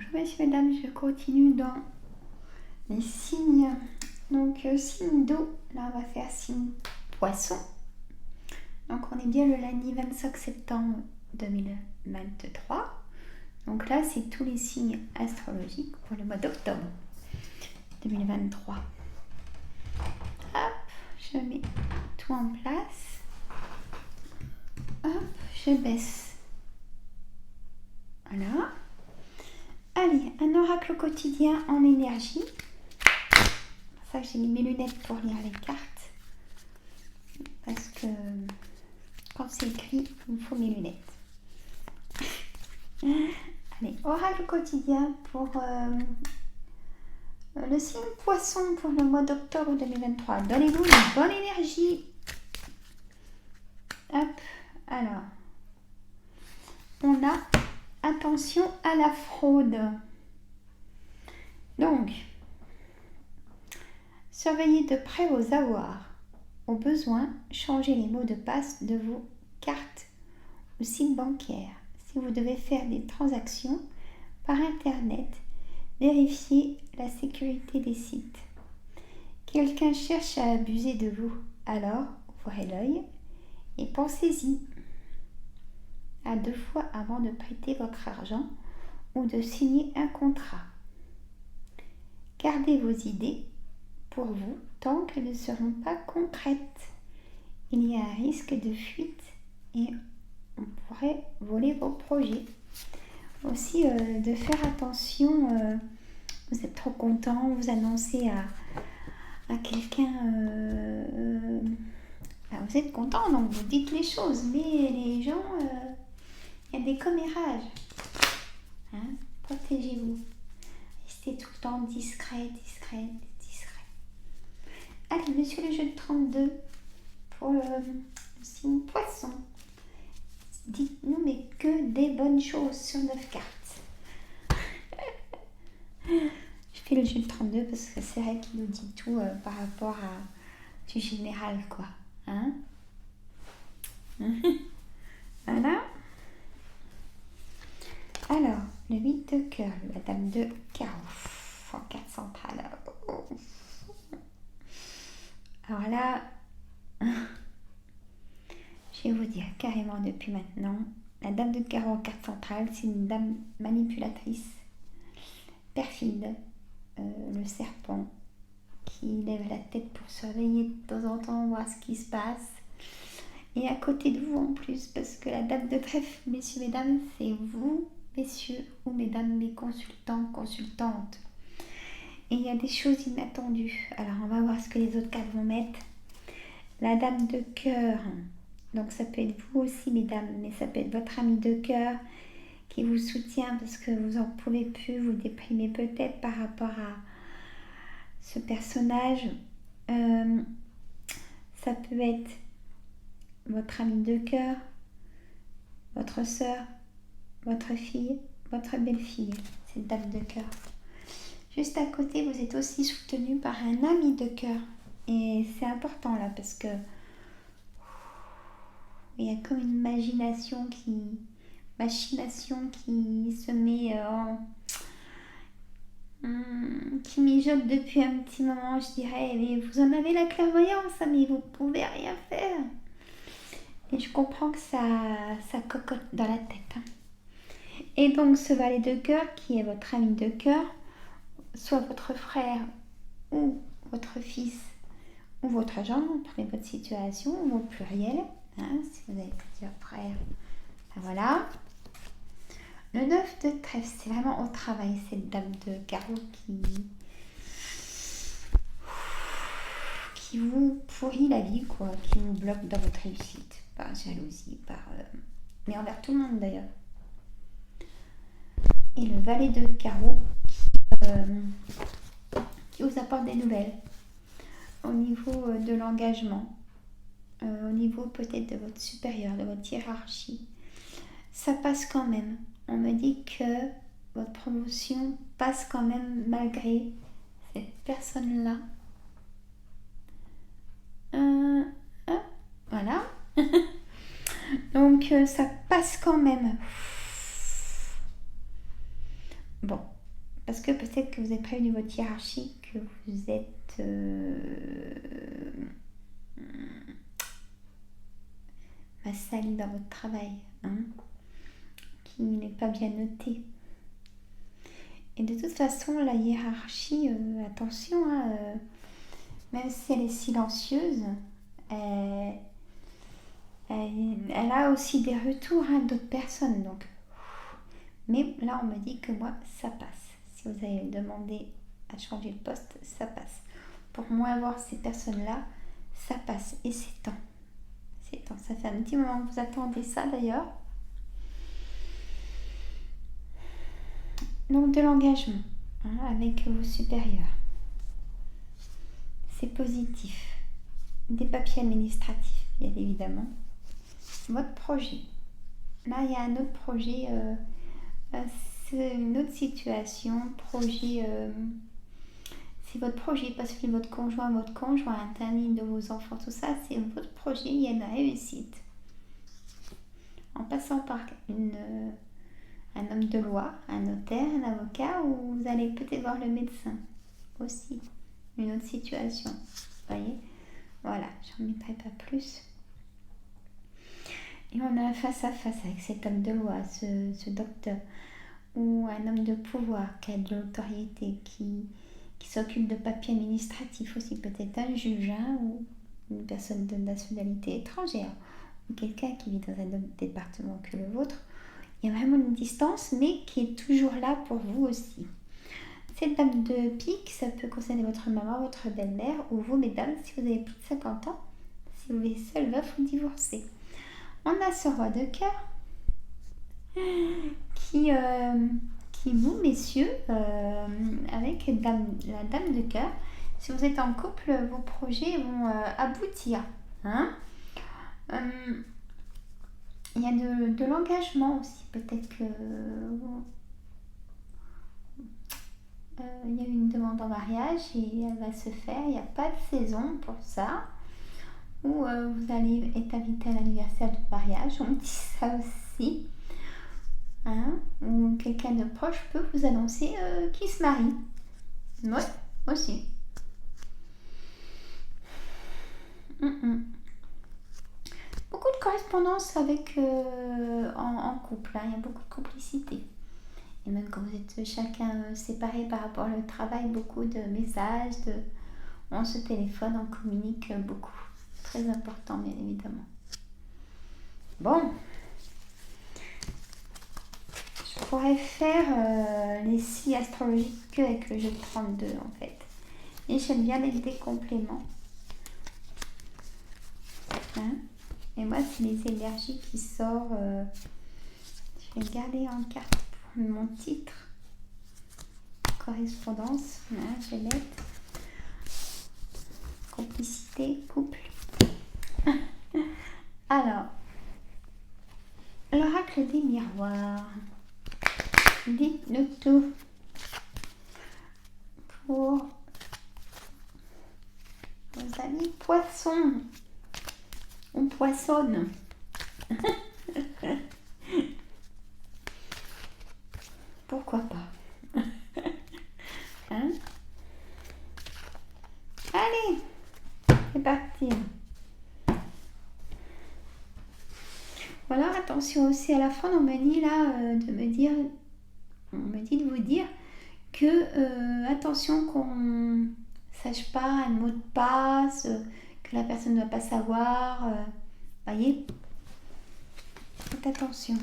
Bonjour messieurs, mesdames, je continue dans les signes. Donc signe d'eau, là on va faire signe poisson. Donc on est bien le lundi 25 septembre 2023. Donc là c'est tous les signes astrologiques pour le mois d'octobre 2023. Hop, je mets tout en place. Hop, je baisse. Voilà. Allez, un oracle quotidien en énergie. C'est pour ça que j'ai mis mes lunettes pour lire les cartes. Parce que quand c'est écrit, il me faut mes lunettes. Allez, oracle quotidien pour le signe poisson pour le mois d'octobre 2023. Donnez-vous une bonne énergie. Hop, alors. On a attention à la fraude. Donc, surveillez de près vos avoirs. Au besoin, changez les mots de passe de vos cartes ou sites bancaires. Si vous devez faire des transactions par Internet, vérifiez la sécurité des sites. Quelqu'un cherche à abuser de vous, alors ouvrez l'œil et pensez-y à 2 fois avant de prêter votre argent ou de signer un contrat. Gardez vos idées pour vous tant qu'elles ne seront pas concrètes. Il y a un risque de fuite et on pourrait voler vos projets. Aussi de faire attention, vous êtes trop content, vous annoncez à quelqu'un, vous êtes content donc vous dites les choses, mais les gens, il y a des commérages. Hein, protégez-vous. Restez tout le temps discret. Allez, monsieur le jeu de 32 pour le signe poisson. Dites-nous mais que des bonnes choses sur 9 cartes. Je fais le jeu de 32 parce que c'est vrai qu'il nous dit tout par rapport à du général quoi. Hein. Voilà. Alors, le 8 de cœur, la dame de carreau en 4 centrales. Alors là, je vais vous dire carrément depuis maintenant, la dame de carreau en 4 centrales, c'est une dame manipulatrice, perfide, le serpent qui lève la tête pour surveiller de temps en temps, voir ce qui se passe. Et à côté de vous en plus, parce que la dame de trèfle, messieurs, mesdames, c'est vous, messieurs ou mesdames, mes consultants, consultantes. Et il y a des choses inattendues. Alors, on va voir ce que les autres cartes vont mettre. La dame de cœur. Donc, ça peut être vous aussi, mesdames, mais ça peut être votre ami de cœur qui vous soutient parce que vous en pouvez plus, vous déprimez peut-être par rapport à ce personnage. Ça peut être votre ami de cœur, votre sœur, votre fille, votre belle-fille, cette dame de cœur. Juste à côté, vous êtes aussi soutenu par un ami de cœur. Et c'est important là parce que il y a comme une machination qui se met qui mijote depuis un petit moment, je dirais. Mais vous en avez la clairvoyance, mais vous pouvez rien faire. Et je comprends que ça cocotte dans la tête. Hein. Et donc ce valet de cœur qui est votre ami de cœur, soit votre frère ou votre fils ou votre agent, prenez votre situation ou au pluriel, hein, si vous avez plusieurs frères. Ben voilà. Le 9 de trèfle, c'est vraiment au travail, cette dame de carreau qui vous pourrit la vie, quoi, qui vous bloque dans votre réussite, par jalousie, mais envers tout le monde d'ailleurs. Et le valet de carreau qui vous apporte des nouvelles au niveau de l'engagement, au niveau peut-être de votre supérieur, de votre hiérarchie. Ça passe quand même. On me dit que votre promotion passe quand même malgré cette personne-là. Voilà. Donc ça passe quand même. Bon, parce que peut-être que vous avez prévenu votre hiérarchie que vous êtes sali dans votre travail, hein, qui n'est pas bien noté. Et de toute façon, la hiérarchie, attention, hein, même si elle est silencieuse, elle a aussi des retours, hein, d'autres personnes. Donc. Mais là, on me dit que moi, ça passe. Si vous avez demandé à changer de poste, ça passe. Pour moi, voir ces personnes-là, ça passe. Et c'est temps. C'est temps. Ça fait un petit moment que vous attendez ça, d'ailleurs. Donc, de l'engagement, hein, avec vos supérieurs. C'est positif. Des papiers administratifs, bien évidemment. Votre projet. Là, il y a un autre projet. C'est une autre situation. Projet. C'est votre projet, pas celui de votre conjointe, ni de vos enfants, tout ça. C'est votre projet. Il y a une réussite. En passant par un homme de loi, un notaire, un avocat, ou vous allez peut-être voir le médecin aussi. Une autre situation. Vous voyez? Voilà, j'en mettrai pas plus. Et on a face à face avec cet homme de loi, ce docteur, ou un homme de pouvoir qui a de l'autorité, qui s'occupe de papiers administratifs aussi, peut-être un juge, hein, ou une personne de nationalité étrangère, ou quelqu'un qui vit dans un autre département que le vôtre. Il y a vraiment une distance, mais qui est toujours là pour vous aussi. Cette dame de pique, ça peut concerner votre maman, votre belle-mère, ou vous, mesdames, si vous avez plus de 50 ans, si vous êtes seule, veuf ou divorcée. On a ce roi de cœur qui vous, messieurs, avec la dame de cœur, si vous êtes en couple, vos projets vont aboutir. Hein. Il y a de l'engagement aussi. Peut-être que il y a une demande en mariage et elle va se faire. Il n'y a pas de saison pour ça. Ou vous allez être invité à l'anniversaire de mariage. On dit ça aussi. Hein, ou quelqu'un de proche peut vous annoncer qu'il se marie. Oui, aussi. Beaucoup de correspondance avec en couple, hein. Il y a beaucoup de complicité. Et même quand vous êtes chacun séparés par rapport au travail, beaucoup de messages, on se téléphone, on communique beaucoup. Très important, bien évidemment. Bon. Je pourrais faire les signes astrologiques qu'avec le jeu de 32 en fait. Et j'aime bien mettre des compléments. Hein, et moi, c'est les énergies qui sortent. Je vais garder en carte pour mon titre. Correspondance. Hein, je vais mettre complicité, couple. Alors, l'oracle des miroirs. Dites-nous tout pour vos amis poissons. On poissonne. Pourquoi pas. Hein? Allez, c'est parti. Voilà, attention aussi à la fin, on me dit là on me dit de vous dire que attention qu'on sache pas un mot de passe, que la personne ne doit pas savoir. Voyez, faites attention.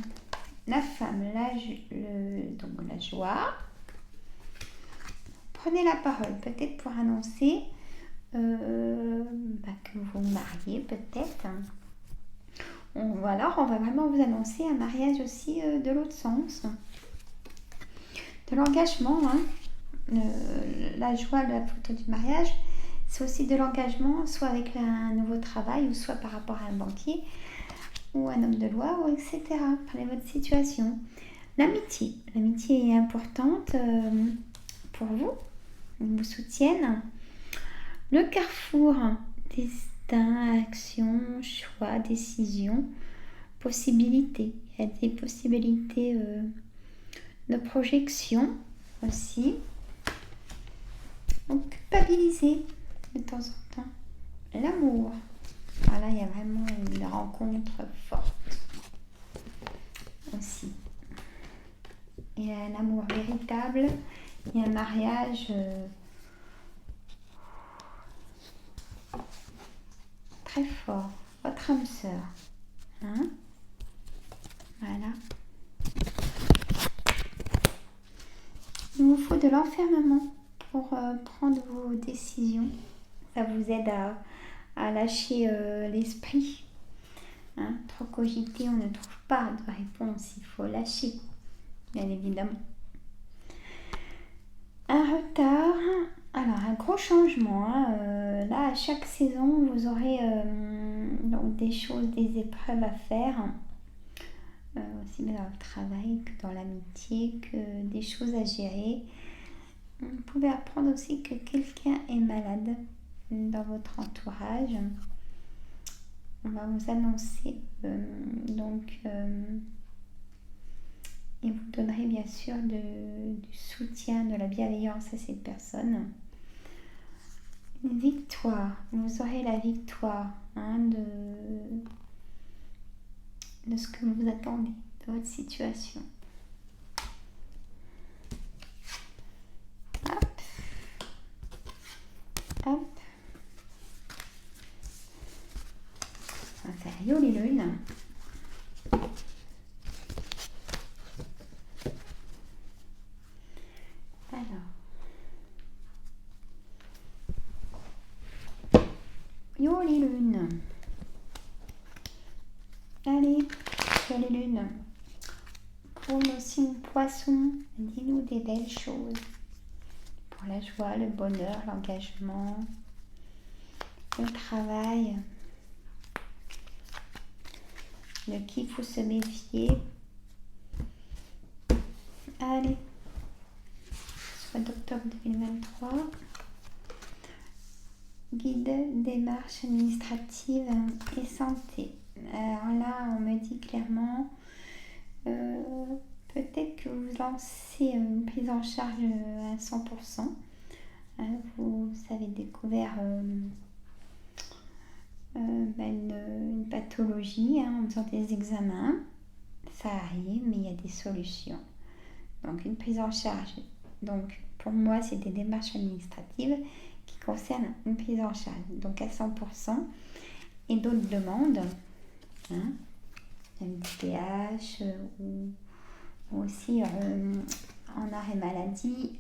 La femme, donc la joie. Prenez la parole, peut-être pour annoncer que vous vous mariez, peut-être. Ou alors, on va vraiment vous annoncer un mariage aussi de l'autre sens. De l'engagement, hein. La joie, la photo du mariage, c'est aussi de l'engagement, soit avec un nouveau travail, ou soit par rapport à un banquier, ou un homme de loi, ou etc. Parlez de votre situation. L'amitié. L'amitié est importante pour vous. Ils vous soutiennent. Le carrefour. Destin, action, choix, décision, possibilités. Il y a des possibilités de projection aussi. Donc, culpabiliser de temps en temps. L'amour. Voilà, il y a vraiment une rencontre forte aussi. Il y a un amour véritable. Il y a un mariage très fort. Votre âme sœur. Hein? Voilà. Il vous faut de l'enfermement pour prendre vos décisions. Ça vous aide à lâcher l'esprit. Hein? Trop cogiter, on ne trouve pas de réponse. Il faut lâcher, bien évidemment. Un retard, alors un gros changement. Hein. Là, à chaque saison, vous aurez donc des choses, des épreuves à faire. Aussi bien dans le travail que dans l'amitié, que des choses à gérer. Vous pouvez apprendre aussi que quelqu'un est malade dans votre entourage. On va vous annoncer et vous donnerez bien sûr du soutien, de la bienveillance à cette personne. Une victoire, vous aurez la victoire de ce que vous attendez, de votre situation. Hop. Hop. On va faire Yo les lunes. Alors. Yo les lunes. Allez, yo les lunes. Pour le signe poisson, dis-nous des belles choses. Pour la joie, le bonheur, l'engagement, le travail. De qui il faut se méfier. Allez, soit d'octobre 2023. Guide, démarche administrative et santé. Alors là, on me dit clairement, peut-être que vous lancez une prise en charge à 100%. Vous avez découvert une pathologie en faisant des examens. Ça arrive, mais il y a des solutions. Donc une prise en charge. Donc pour moi, c'est des démarches administratives qui concernent une prise en charge. Donc à 100%. Et d'autres demandes, MDPH ou aussi en arrêt maladie,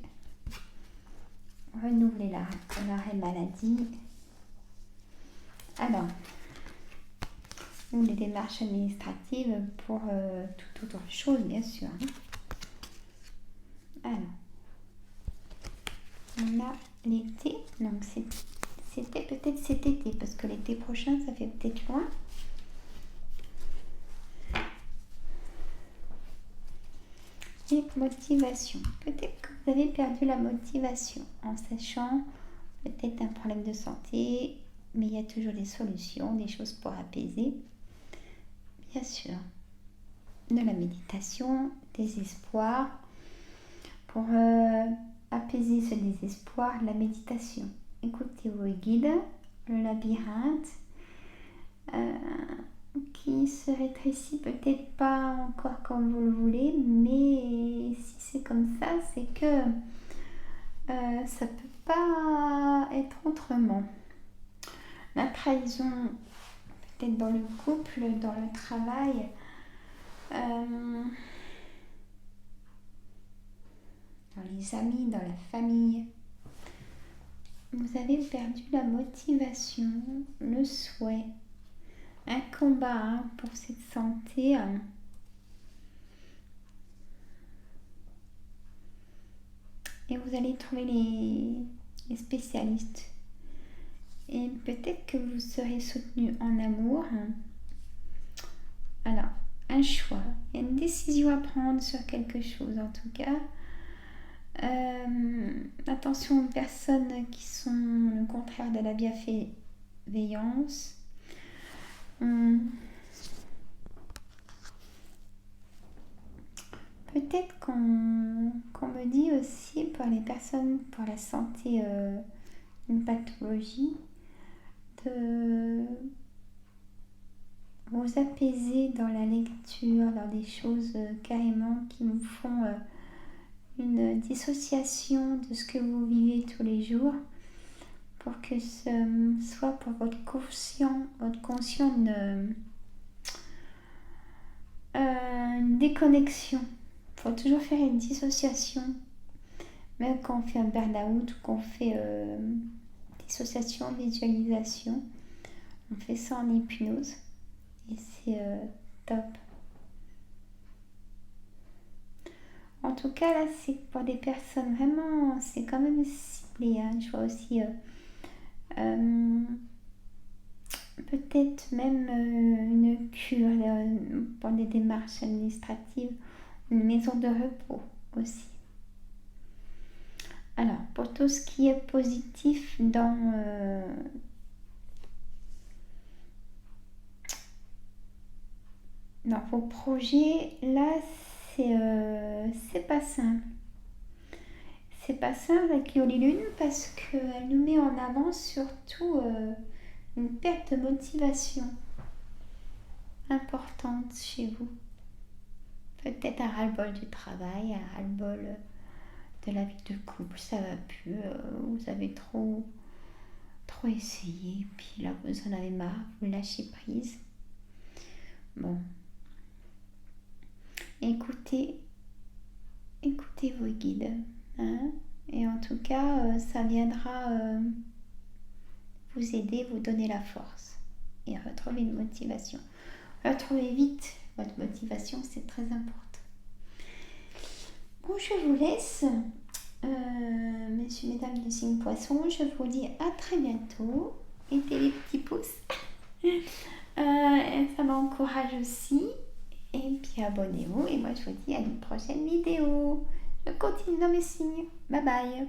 renouveler l'arrêt maladie. Alors, ou les démarches administratives pour toute autre chose, bien sûr. Alors, on a l'été, donc c'était peut-être cet été, parce que l'été prochain, ça fait peut-être loin. Et motivation. Peut-être que vous avez perdu la motivation en sachant peut-être un problème de santé, mais il y a toujours des solutions, des choses pour apaiser. Bien sûr, de la méditation, des espoirs. Pour apaiser ce désespoir, la méditation. Écoutez vos guides, le labyrinthe qui se rétrécit peut-être pas encore comme vous le voulez, mais si c'est comme ça, c'est que ça peut pas être autrement. La trahison, peut-être dans le couple, dans le travail, dans les amis, dans la famille. Vous avez perdu la motivation, le souhait, un combat pour cette santé. Et vous allez trouver les spécialistes. Et peut-être que vous serez soutenu en amour. Alors, un choix, il y a une décision à prendre sur quelque chose en tout cas. Attention aux personnes qui sont le contraire de la bienveillance. Peut-être qu'on me dit aussi pour les personnes pour la santé, une pathologie, de vous apaiser dans la lecture, dans des choses carrément qui vous font une dissociation de ce que vous vivez tous les jours, pour que ce soit pour votre conscient une déconnexion. Il faut toujours faire une dissociation, même quand on fait un burn-out ou qu'on fait dissociation, visualisation. On fait ça en hypnose et c'est top. En tout cas, là, c'est pour des personnes vraiment, c'est quand même ciblé. Hein. Je vois aussi peut-être même une cure pour des démarches administratives, une maison de repos aussi. Alors, pour tout ce qui est positif dans vos projets, là, c'est pas simple. C'est pas simple avec Yoli Lune parce qu'elle nous met en avant surtout une perte de motivation importante chez vous. Peut-être un ras-le-bol du travail, un ras-le-bol de la vie de couple, ça va plus, vous avez trop essayé, puis là vous en avez marre, vous lâchez prise. Bon, écoutez vos guides, hein, et en tout cas ça viendra vous aider, vous donner la force et retrouver une motivation. Retrouvez vite votre motivation, c'est très important. Bon, je vous laisse, messieurs, mesdames du signe poisson. Je vous dis à très bientôt. Mettez les petits pouces. Ça m'encourage aussi. Et puis abonnez-vous. Et moi, je vous dis à une prochaine vidéo. Je continue dans mes signes. Bye bye.